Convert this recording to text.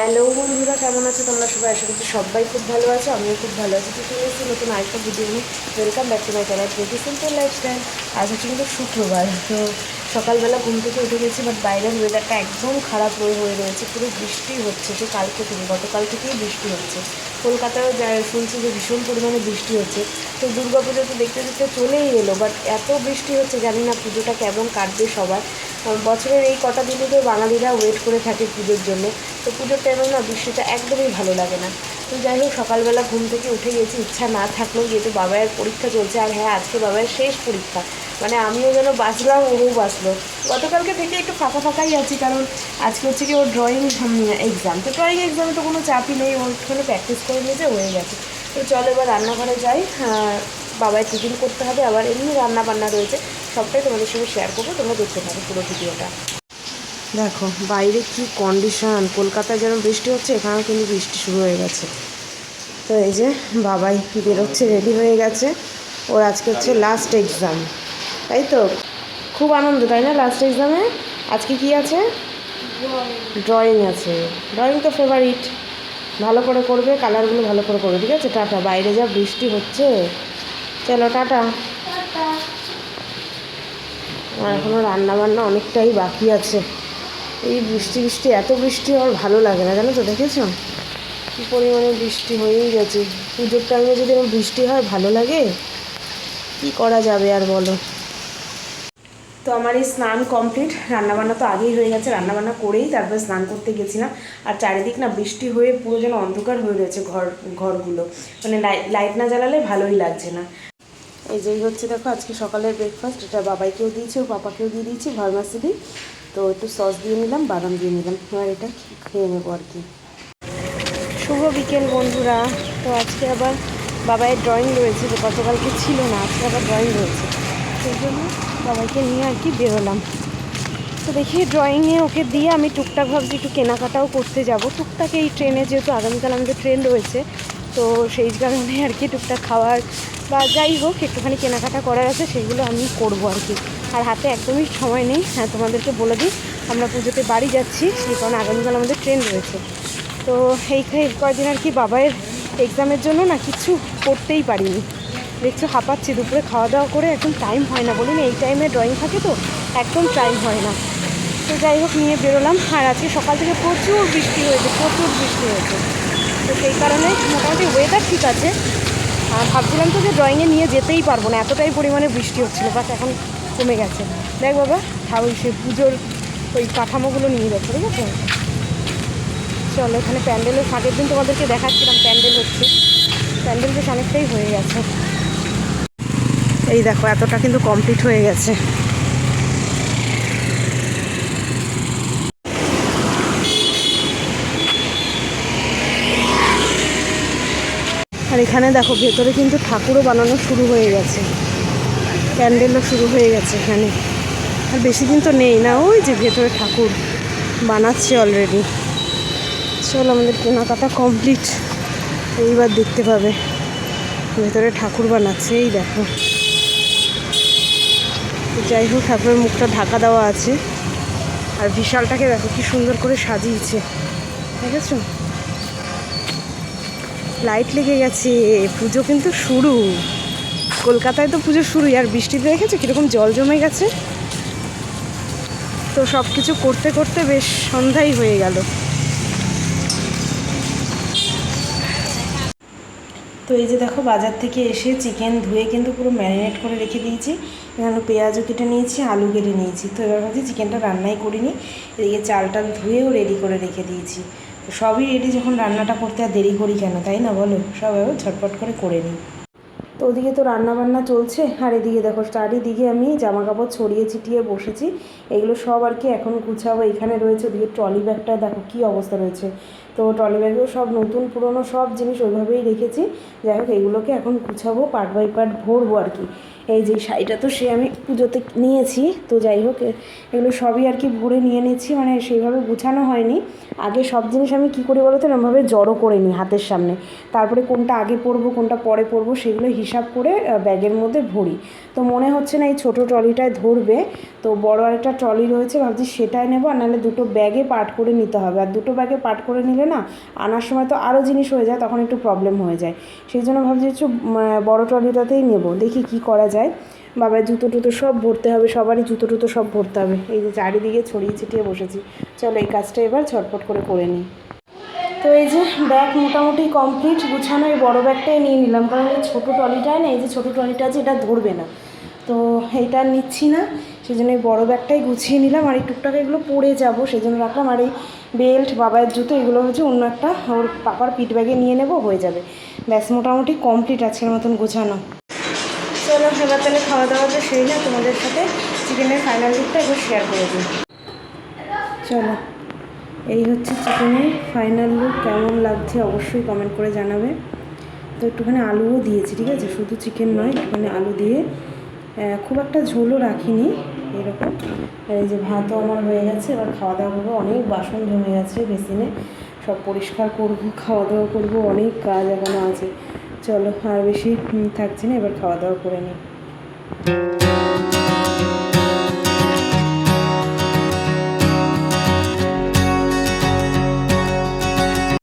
Hello বন্ধুরা, কেমন আছো তোমরা সবাই? আশা করছি সবাই খুব ভালো আছো, আমিও খুব ভালো আছি। তো চলে এসেছি নতুন আরেকটা ভিডিও নিয়ে। Welcome back to my channel Preeti simple lifestyle. আজ হচ্ছে কিন্তু শুক্রবার, তো সকালবেলা ঘুম থেকে উঠে গেছি, বাট বাইরের ওয়েদারটা একদম খারাপ হয়ে রয়েছে। পুরো বৃষ্টি হচ্ছে, সে কালকে থেকে গতকাল থেকেই বৃষ্টি হচ্ছে। কলকাতায়ও শুনছি যে ভীষণ পরিমাণে বৃষ্টি হচ্ছে। তো দুর্গা পুজো তো দেখতে দেখতে চলেই এলো, বাট এত বৃষ্টি হচ্ছে, জানি না পুজোটা কেমন কাটবে সবার। বছরের এই কটা দিনে তো বাঙালিরা ওয়েট করে থাকে পুজোর জন্য। তো পুজোর টাইমে না বৃষ্টিটা একদমই ভালো লাগে না। তো যাই হোক, সকালবেলা ঘুম থেকে উঠে গেছি, ইচ্ছা না থাকলেও, যেহেতু বাবাইয়ের পরীক্ষা চলছে। আর হ্যাঁ, আজকে বাবাইয়ের শেষ পরীক্ষা, মানে আমিও যেন বাঁচলাম, ওও বাঁচলো। গতকালকে থেকে একটু ফাঁকাই আছি, কারণ আজকে হচ্ছে কি ওর ড্রয়িং এক্সাম। তো ড্রয়িং এক্সামে তো কোনো চাপই নেই, ওর একটুখানি প্র্যাকটিস করে নিয়েছে, হয়ে গেছে। তো চলো এবার রান্নাঘরে যাই। বাবাই টিফিন করতে হবে, আবার এমনি রান্না বান্না রয়েছে, সবটাই তোমাদের সঙ্গে শেয়ার করবো, তোমরা দেখতে পারো পুরো ভিডিওটা। দেখো বাইরে কি কন্ডিশন, কলকাতায় যেন বৃষ্টি হচ্ছে, এখানেও কিন্তু বৃষ্টি শুরু হয়ে গেছে। তো এই যে বাবাই বেরোচ্ছে, রেডি হয়ে গেছে। ওর আজকে হচ্ছে লাস্ট এক্সাম, তাই তো? খুব আনন্দ, তাই না? লাস্ট এক্সামে আজকে কি আছে? ড্রয়িং আছে। ড্রয়িং তো ফেভারিট, ভালো করে করবে, কালারগুলো ভালো করে করবে, ঠিক আছে? টাটা। বাইরে যা বৃষ্টি হচ্ছে, চলো টাটা। আমার এখনও রান্নাবান্না অনেকটাই বাকি আছে। এই বৃষ্টি এত বৃষ্টি আর ভালো লাগে না, জানো তো? দেখেছো কী পরিমাণে বৃষ্টি হয়েই গেছে। পুজোর টাইমে যদি আমার বৃষ্টি হয়, ভালো লাগে? কি করা যাবে আর বলো। তো আমার এই স্নান কমপ্লিট, রান্নাবান্না তো আগেই হয়ে গেছে। রান্নাবান্না করেই তারপরে স্নান করতে গেছিলাম। আর চারিদিক না বৃষ্টি হয়ে পুরো যেন অন্ধকার হয়ে রয়েছে ঘরগুলো, মানে লাইট না জ্বালালে ভালোই লাগছে না। এই যেই হচ্ছে, দেখো আজকে সকালের ব্রেকফাস্ট। এটা বাবাইকেও দিয়েছি, ওর পাপাকেও দিয়ে দিয়েছি ভার্মাসিলি। তো একটু সস দিয়ে নিলাম, বাদাম দিয়ে নিলাম, এবার এটা খেয়ে নেবো আর কি। শুভ বিকেল বন্ধুরা। তো আজকে আবার বাবাইয়ের ড্রয়িং রয়েছে, যে গতকালকে ছিল না, আজকে আবার ড্রয়িং রয়েছে, সেই জন্য বাবাইকে নিয়ে আর কি বেরোলাম। তো দেখি ড্রয়িংয়ে ওকে দিয়ে আমি টুকটাক ভাবছি একটু কেনাকাটাও করতে যাব। টুকটাক এই ট্রেনে, যেহেতু আগামীকাল আমাদের ট্রেন রয়েছে, তো সেই কারণে আর কি টুকটাক খাওয়ার বা যাই হোক একটুখানি কেনাকাটা করার আছে, সেগুলো আমি করবো আর কি। আর হাতে একদমই সময় নেই। হ্যাঁ, তোমাদেরকে বলে দিই, আমরা পুজোতে বাড়ি যাচ্ছি, সেই কারণে আগামীকাল আমাদের ট্রেন রয়েছে। তো এই কয়েকদিন আর কি বাবাইয়ের এক্সামের জন্য না কিছু করতেই পারিনি। দেখছো হাঁপাচ্ছি, দুপুরে খাওয়া দাওয়া করে একদম টাইম হয় না, বলি না এই টাইমে ড্রয়িং থাকে তো একদম টাইম হয় না। তো যাই হোক নিয়ে বেরোলাম। আর আজকে সকাল থেকে প্রচুর বৃষ্টি হয়েছে। তো সেই কারণে মোটামুটি ওয়েদার ঠিক আছে। ভাবছিলাম তো যে ড্রয়িংয়ে নিয়ে যেতেই পারবো না, এতটাই পরিমাণে বৃষ্টি হচ্ছিলো, বাট এখন কমে গেছে। দেখ বাবা, ওই সে পুজোর ওই কাঠামোগুলো নিয়ে যাচ্ছে, ঠিক আছে? চলো, এখানে প্যান্ডেলের আগের দিন তোমাদেরকে দেখাচ্ছিলাম, প্যান্ডেল হচ্ছে, প্যান্ডেল বেশ অনেকটাই হয়ে গেছে। এই দেখো এতটা কিন্তু কমপ্লিট হয়ে গেছে। আর এখানে দেখো ভেতরে কিন্তু ঠাকুরও বানানো শুরু হয়ে গেছে, প্যান্ডেলও শুরু হয়ে গেছে এখানে। আর বেশি দিন তো নেই না, ওই যে ভেতরে ঠাকুর বানাচ্ছে অলরেডি। চলো, আমাদের কেনাকাটা কমপ্লিট, এইবার দেখতে পাবে ভেতরে ঠাকুর বানাচ্ছে, এই দেখো। যাই হোক, ঠাকুরের মুখটা ঢাকা দেওয়া আছে। আর বিশালটাকে দেখো কি সুন্দর করে সাজিয়েছে, দেখেছো? লাইট লেগে গেছে, পুজো কিন্তু শুরু। কলকাতায় তো পুজো শুরুই, আর বৃষ্টিতে দেখেছো কীরকম জল জমে গেছে। তো সব কিছু করতে করতে বেশ সন্ধ্যাই হয়ে গেল। তো এই যে দেখো, বাজার থেকে এসে চিকেন ধুয়ে কিন্তু পুরো ম্যারিনেট করে রেখে দিয়েছি। এখানে পেঁয়াজও কেটে নিয়েছি, আলু কেটে নিয়েছি। তো এবার ভাবছি চিকেনটা রান্নাই করিনি, এদিকে চালটা ধুয়েও রেডি করে রেখে দিয়েছি। তো সবই রেডি, যখন রান্নাটা করতে আর দেরি করি কেন, তাই না বলো? সব এবার ঝটপট করে নিই। তো ওদিকে তো রান্নাবান্না চলছে, আর এদিকে দেখো চারিদিকে আমি জামা কাপড় ছড়িয়ে ছিটিয়ে বসেছি। এগুলো সব আর কি এখন গুছাবো। এখানে রয়েছে, ওদিকে ট্রলি ব্যাগটা দেখো কী অবস্থা রয়েছে। তো ট্রলি ব্যাগেও সব নতুন পুরনো সব জিনিস ওইভাবেই রেখেছি। যাই হোক, এগুলোকে এখন গুছাবো, পার্ট বাই পার্ট ভরবো আর কি। এই যে শাড়িটা তো সে আমি পুজোতে নিয়েছি, তো যাই হোক এগুলো সবই আর কি ভরে নিয়ে নিচ্ছি, মানে সেইভাবে গুছানো হয়নি। আগে সব জিনিস আমি কী করি বলো তো, এরমভাবে জড়ো করে নিই হাতের সামনে, তারপরে কোনটা আগে পরবো কোনটা পরে পরবো সেগুলো হিসাব করে ব্যাগের মধ্যে ভরি। তো মনে হচ্ছে না এই ছোটো ট্রলিটায় ধরবে, তো বড় আরেকটা ট্রলি রয়েছে, ভাবছি সেটাই নেবো, আর নাহলে দুটো ব্যাগে পার্ট করে নিতে হবে। আর দুটো ব্যাগে পার্ট করে নিলে না আনার সময় তো আরও জিনিস হয়ে যায়, তখন একটু প্রবলেম হয়ে যায়। সেই জন্য ভাবছি একটু বড় ট্রলিটাতেই নেব, দেখি কি করা যায়। বাবার জুতো টুতো সব ভরতে হবে, সবারই জুতো টুতো সব ভরতে হবে। এই যে চারিদিকে ছড়িয়ে ছিটিয়ে বসেছি, চলো এই কাজটা এবার ঝটপট করে নিই। তো এই যে ব্যাগ মোটামুটি কমপ্লিট গুছানো, এই বড়ো ব্যাগটাই নিয়ে নিলাম, কারণ এই ছোটো ট্রলিটায় না, এই যে ছোটো ট্রলিটা আছে এটা ধরবে না, তো এইটা নিচ্ছি না, সেই জন্য এই বড়ো ব্যাগটাই গুছিয়ে নিলাম। আর এই টুকটাক এগুলো পরে যাবো সেই জন্য রাখলাম। আর এই বেল্ট বাবার জুতো এগুলো হচ্ছে অন্য একটা ওর পাপার পিঠ ব্যাগে নিয়ে নেবো, হয়ে যাবে। ব্যাস মোটামুটি কমপ্লিট আজকের মতন গোছানো। চলো এবার তাহলে খাওয়া দাওয়াটা সেই না, তোমাদের সাথে চিকেনের ফাইনাল লুকটা একবার শেয়ার করে দিই। চলো এই হচ্ছে চিকেনের ফাইনাল লুক, কেমন লাগছে অবশ্যই কমেন্ট করে জানাবে। তো একটুখানি আলুও দিয়েছি, ঠিক আছে, শুধু চিকেন নয়, একটুখানি আলু দিয়ে, খুব একটা ঝোলও রাখিনি এরকম। এই যে ভাতও আমার হয়ে গেছে, এবার খাওয়া দাওয়া করবো। অনেক বাসন জমে গেছে বেসিনে, সব পরিষ্কার করবো, খাওয়া দাওয়া করবো, অনেক কাজ এখনও আছে। চলো আর বেশি থাকছি না, এবার খাওয়া দাওয়া করে নিই।